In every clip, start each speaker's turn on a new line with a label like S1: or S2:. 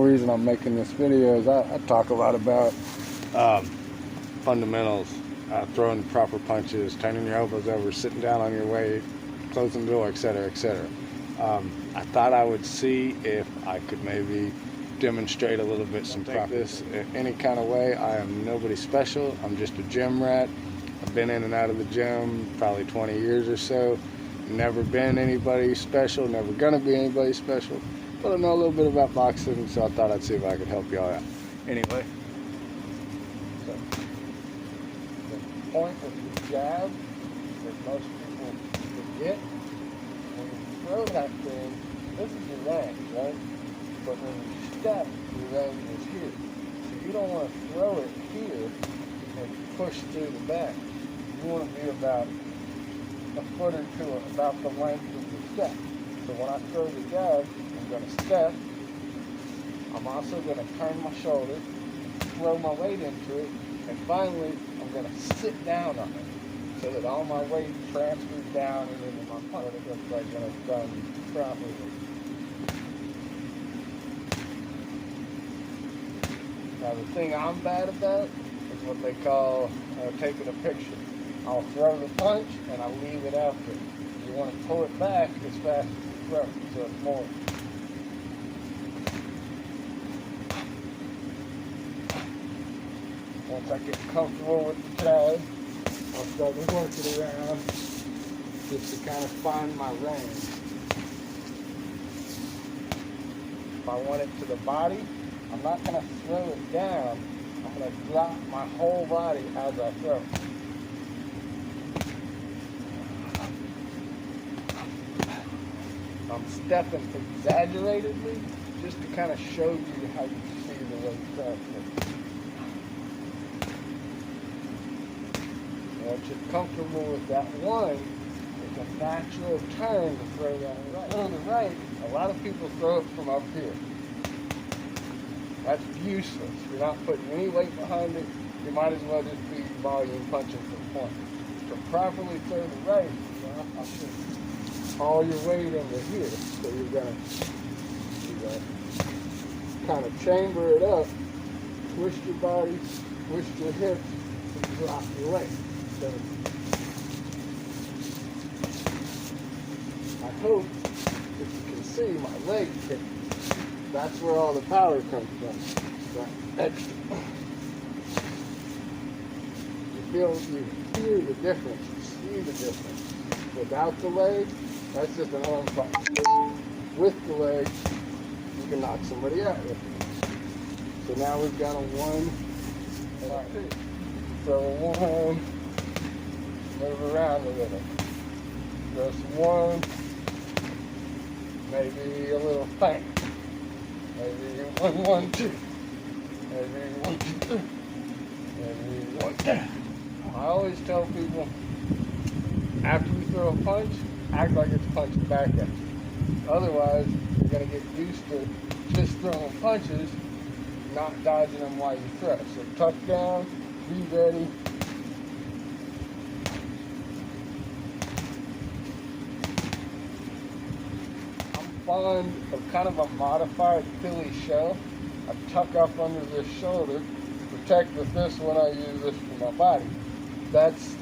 S1: The reason I'm making this video is I talk a lot about fundamentals, throwing the proper punches, turning your elbows over, sitting down on your weight, closing the door, etc., etc. I thought I would see if I could maybe demonstrate a little bit some practice in any kind of way. I am nobody special. I'm just a gym rat. I've been in and out of the gym probably 20 years or so. Never been anybody special, never gonna be anybody special. But I know a little bit about boxing, so I thought I'd see if I could help y'all out. Anyway, so the point of the jab that most people forget, when you throw that thing, this is your range, right? But when you step, your range is here. So you don't want to throw it here and push through the back. You want to be about a foot or two about the length of the step. So when I throw the jab, I'm going to step. I'm also going to turn my shoulder, throw my weight into it, and finally I'm going to sit down on it so that all my weight transfers down and into my punch. It looks like when it's done properly. Now the thing I'm bad about is what they call taking a picture. I'll throw the punch and I'll leave it after. You want to pull it back as fast as you throw it, so it's more. Once I get comfortable with the jab, I'll start to work it around just to kind of find my range. If I want it to the body, I'm not going to throw it down. I'm going to drop my whole body as I throw. I'm stepping exaggeratedly just to kind of show you how you see the weight transfer. Once you're comfortable with that one, it's a natural turn to throw that right. On the right, a lot of people throw it from up here. That's useless. You're not putting any weight behind it. You might as well just be volume punching for point. To properly throw the right, I'll show you. All your weight under here. So you're gonna kind of chamber it up, twist your body, twist your hips, and drop your weight. So I hope if you can see my leg kick. That's where all the power comes from. That extra. You hear the difference, you see the difference. Without the leg, that's just an arm punch. With the leg, you can knock somebody out with it. So now we've got a 1 and a 2. So a 1, move around a little. Just 1, maybe a little feint. Maybe 1, 1, 2. Maybe 1, 2, 3. Maybe 1, 2. I always tell people, after you throw a punch, act like it's punching back at you. Otherwise, you're going to get used to just throwing punches, not dodging them while you throw. So tuck down, be ready. I'm fond of kind of a modified Philly shell. I tuck up under this shoulder, protect with this when I use this for my body. That's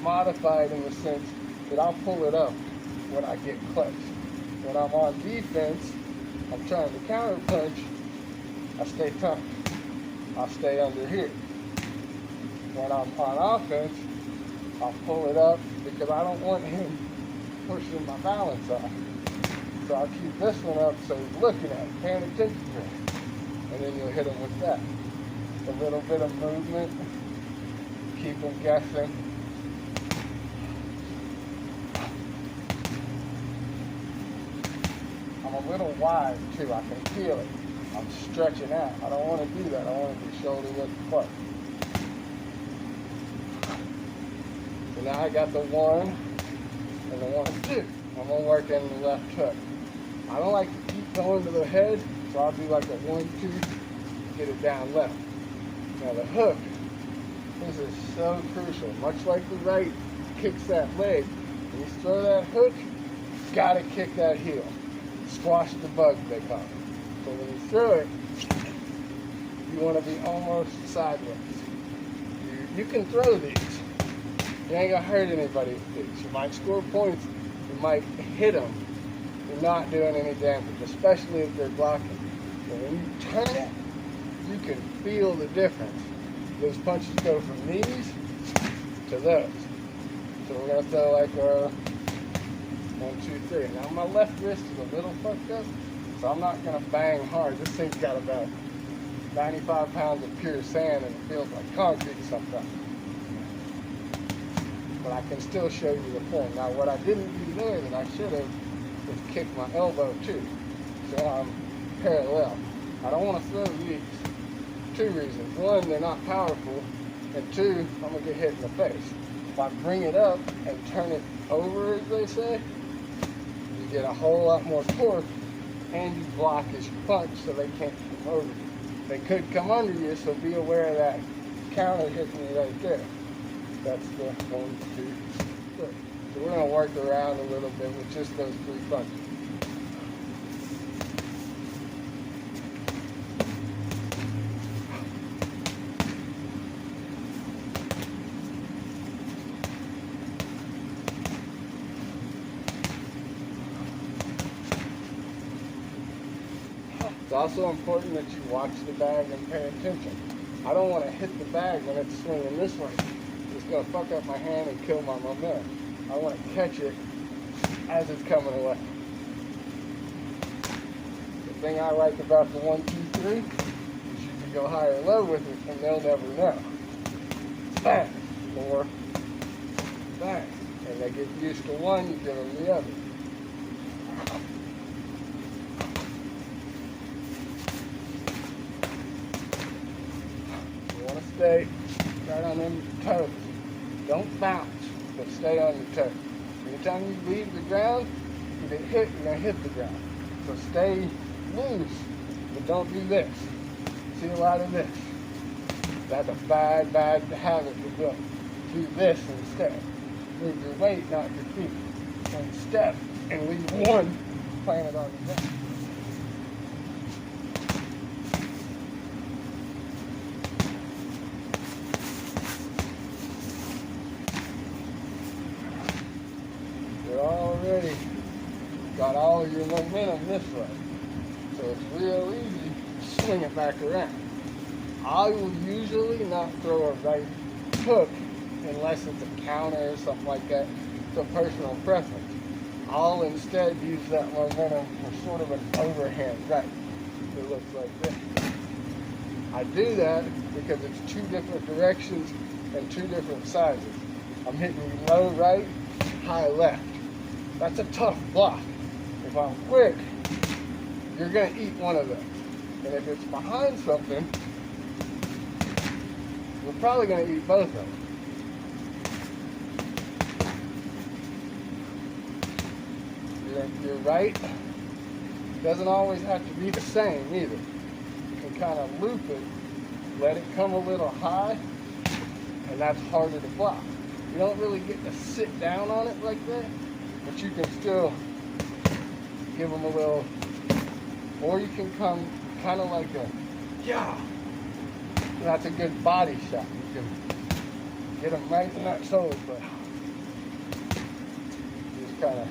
S1: modified in the sense that I'll pull it up when I get clutched. When I'm on defense, I'm trying to counter punch, I stay tucked. I'll stay under here. When I'm on offense, I'll pull it up because I don't want him pushing my balance off. So I'll keep this one up so he's looking at it, paying attention to it. And then you'll hit him with that. A little bit of movement, keep him guessing. I'm a little wide too, I can feel it. I'm stretching out. I don't want to do that. I want to be shoulder width apart. So now I got the 1 and the 1, 2. I'm going to work in the left hook. I don't like to keep going to the head, so I'll do like a 1, 2, get it down left. Now the hook, this is so crucial. Much like the right kicks that leg, when you throw that hook, you gotta kick that heel. Squash the bug, they call it. So when
S2: throw it, you want to be almost sideways. You can throw these. You ain't gonna hurt anybody with these. You might score points, you might hit them. You're not doing any damage, especially if they're blocking. But when you turn it, you can feel the difference. Those punches go from these to those. So we're gonna throw like a 1, 2, 3. Now my left wrist is a little fucked up, so I'm not gonna bang hard. This thing's got about 95 pounds of pure sand and it feels like concrete sometimes. But I can still show you the form. Now what I didn't do there that I should have was kick my elbow too. So I'm parallel. I don't want to throw these. 2 reasons. 1, they're not powerful. And 2, I'm going to get hit in the face. If I bring it up and turn it over, as they say, you get a whole lot more torque and you block as you punch so they can't come over you. They could come under you, so be aware of that counter hitting you right there. That's the 1, 2, 3. So we're going to work around a little bit with just those 3 punches. It's also important that you watch the bag and pay attention. I don't want to hit the bag when it's swinging this way. It's going to fuck up my hand and kill my momentum. I want to catch it as it's coming away. The thing I like about the 1, 2, 3 is you can go high or low with it and they'll never know. Bang! Or bang. And they get used to one, you give them the other. Stay right on them toes. Don't bounce, but stay on your toes. Anytime you leave the ground, you get hit, you're going to hit the ground. So stay loose, but don't do this. See a lot of this. That's a bad habit to do. Do this instead. Move your weight, not your feet. And step and leave one planted on your back. Already got all of your momentum this way. So it's real easy to swing it back around. I will usually not throw a right hook unless it's a counter or something like that. It's a personal preference. I'll instead use that momentum for sort of an overhand right. It looks like this. I do that because it's 2 different directions and 2 different sizes. I'm hitting low right, high left. That's a tough block. If I'm quick, you're going to eat one of those. And if it's behind something, you're probably going to eat both of them. Your right doesn't always have to be the same either. You can kind of loop it, let it come a little high, and that's harder to block. You don't really get to sit down on it like that. But you can still give them a little, or you can come kind of like a, yeah. That's a good body shot. You can get them right in that shoulder, but just kind of.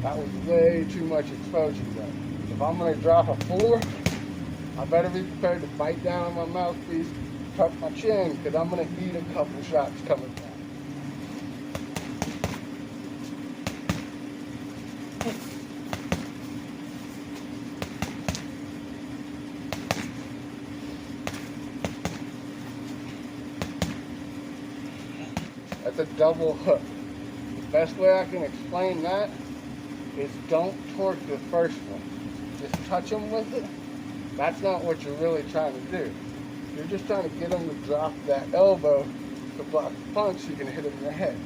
S2: That was way too much exposure though. If I'm going to drop a 4, I better be prepared to bite down on my mouthpiece, tuck my chin, because I'm going to eat a couple shots coming back. That's a double hook. The best way I can explain that is don't torque the first one. Just touch them with it. That's not what you're really trying to do. You're just trying to get them to drop that elbow to block the punch so you can hit them in the head.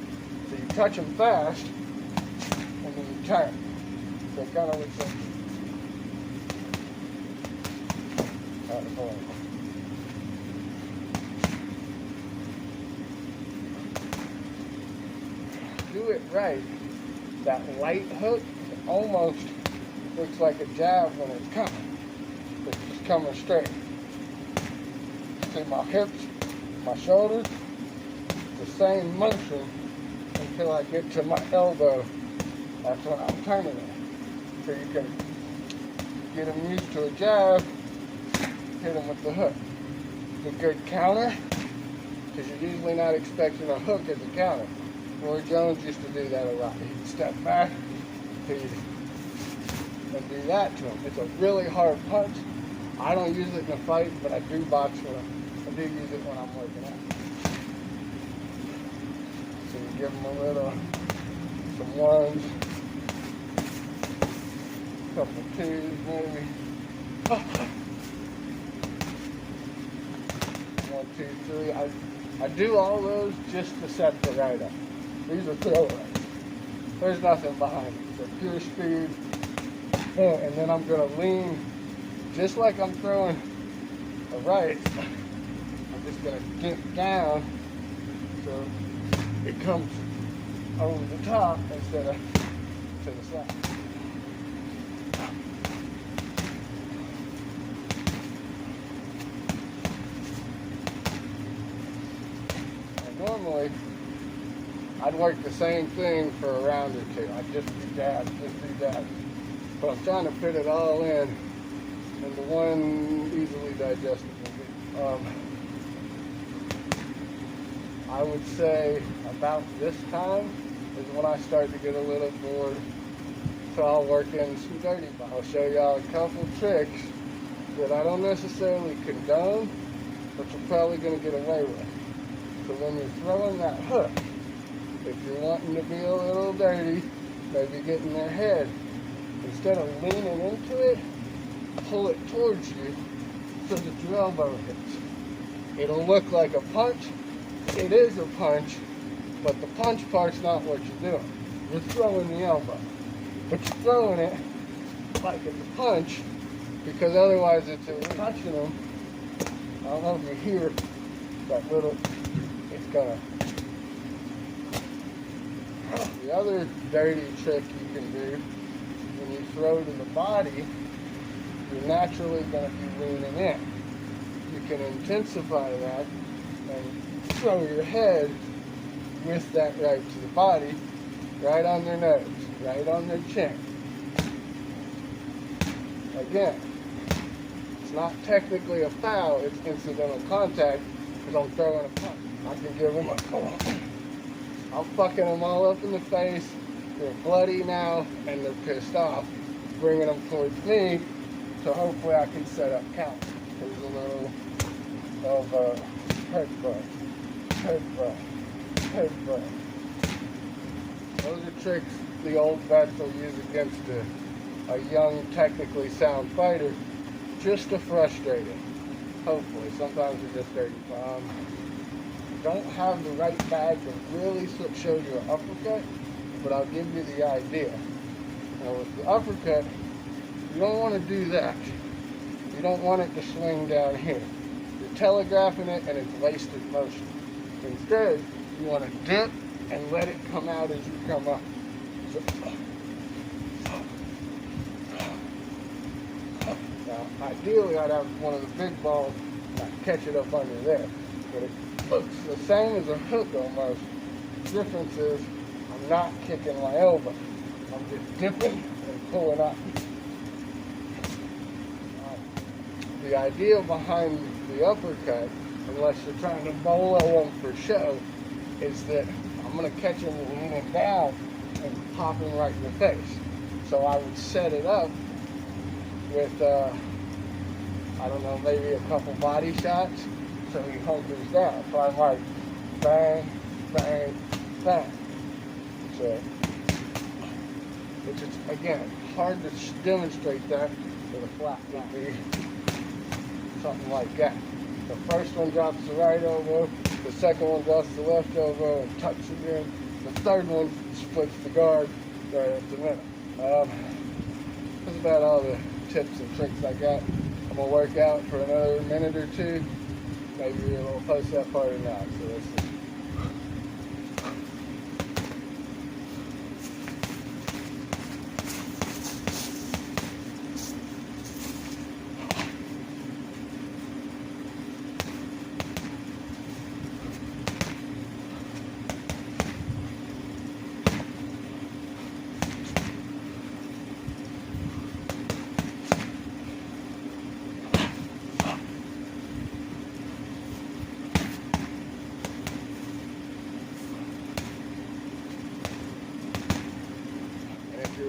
S2: So you touch them fast, and then you turn. So it kind of looks like do it right, that light hook almost looks like a jab when it's coming. It's just coming straight. See my hips, my shoulders, the same motion until I get to my elbow. That's when I'm turning it. So you can get them used to a jab, hit them with the hook. The good counter, because you're usually not expecting a hook as a counter. Roy Jones used to do that a lot. He'd step back, and do that to him. It's a really hard punch. I don't use it in a fight, but I do box with it. I do use it when I'm working out. So you give them a little, some ones, couple twos maybe. 1, 2, 3. I do all those just to set the right up. These are throwaways. There's nothing behind it. They're pure speed. And then I'm going to lean just like I'm throwing a right. I'm just going to dip down so it comes over the top instead of to the side. And normally, I'd work the same thing for a round or two. I'd just do jabs, But I'm trying to fit it all in into one easily digestible. I would say about this time is when I start to get a little bored. So I'll work in some dirty ball. I'll show y'all a couple tricks that I don't necessarily condone, but you're probably going to get away with. So when you're throwing that hook, if you're wanting to be a little dirty, maybe get in their head, instead of leaning into it, pull it towards you so that your elbow hits. It'll look like a punch. It is a punch, but the punch part's not what you're doing. You're throwing the elbow, but you're throwing it like it's a punch, because otherwise it's touching them. I don't know if you hear that little, it's gonna. The other dirty trick you can do, when you throw to the body, you're naturally going to be leaning in. You can intensify that and throw your head with that right to the body, right on their nose, right on their chin. Again, it's not technically a foul, it's incidental contact, because I'm throwing a punch. I can give them a I'm fucking them all up in the face. They're bloody now, and they're pissed off. Bringing them towards me, so hopefully I can set up count. There's a little of headbutt. Those are tricks the old vets will use against a young, technically sound fighter, just to frustrate him. Hopefully, sometimes they're just dirty. Don't have the right bag to really show you an uppercut, but I'll give you the idea. Now with the uppercut, you don't want to do that. You don't want it to swing down here. You're telegraphing it and it's wasted motion. Instead, you want to dip and let it come out as you come up. So, now, ideally, I'd have one of the big balls and I'd catch it up under there. But it looks the same as a hook almost. The difference is I'm not kicking my elbow. I'm just dipping and pulling up. The idea behind the uppercut, unless you're trying to bolo them for show, is that I'm going to catch him leaning down and pop him right in the face. So I would set it up with, I don't know, maybe a couple body shots so he hunkers down. So I'm like, bang, bang, bang. So it's just, again, hard to demonstrate that with a flat body. Something like that. The first one drops the right elbow, the second one drops the left elbow and tucks it in. The third one splits the guard right at the middle. That's about all the tips and tricks I got. I'm gonna work out for another minute or two. Maybe we'll post that part or not. So let's see.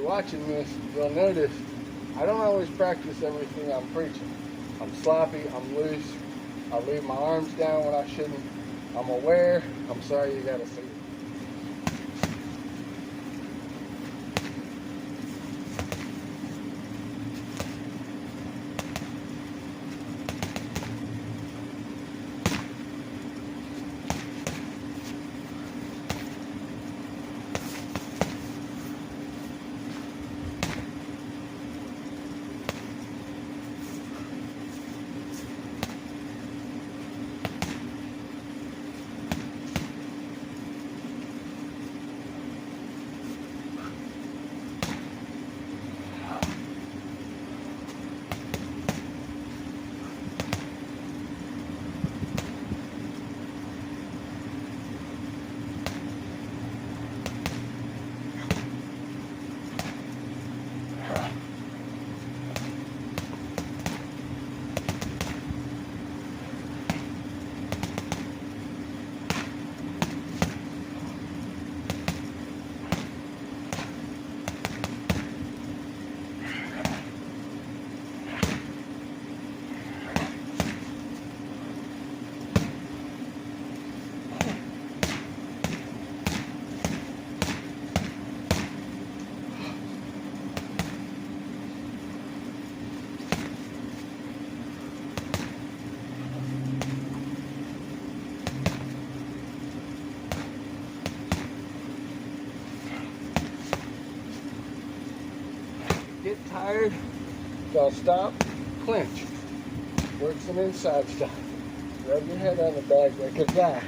S2: watching this, you'll notice I don't always practice everything I'm preaching. I'm sloppy, I'm loose, I leave my arms down when I shouldn't. I'm aware, I'm sorry you gotta see it. Get tired, gotta stop, clinch. Work some inside stuff. Rub your head on the bag like a guy.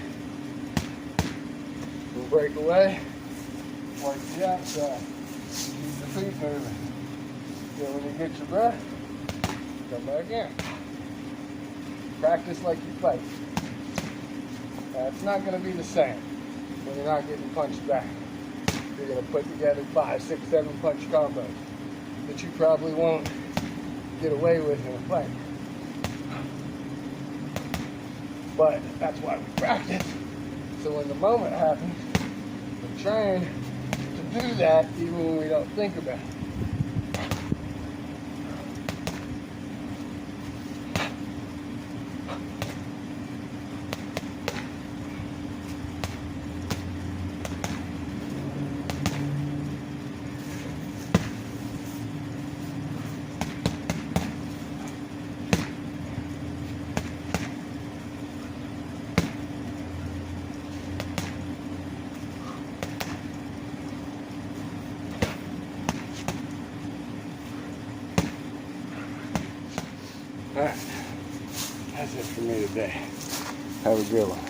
S2: And break away, work the outside. Keep the feet moving. Then when you get your breath, come back in. Practice like you fight. It's not gonna be the same when you're not getting punched back. You're gonna put together 5, 6, 7 punch combos that you probably won't get away with in a fight. But that's why we practice. So when the moment happens, we're trying to do that even when we don't think about it. All right, that's it for me today. Have a good one.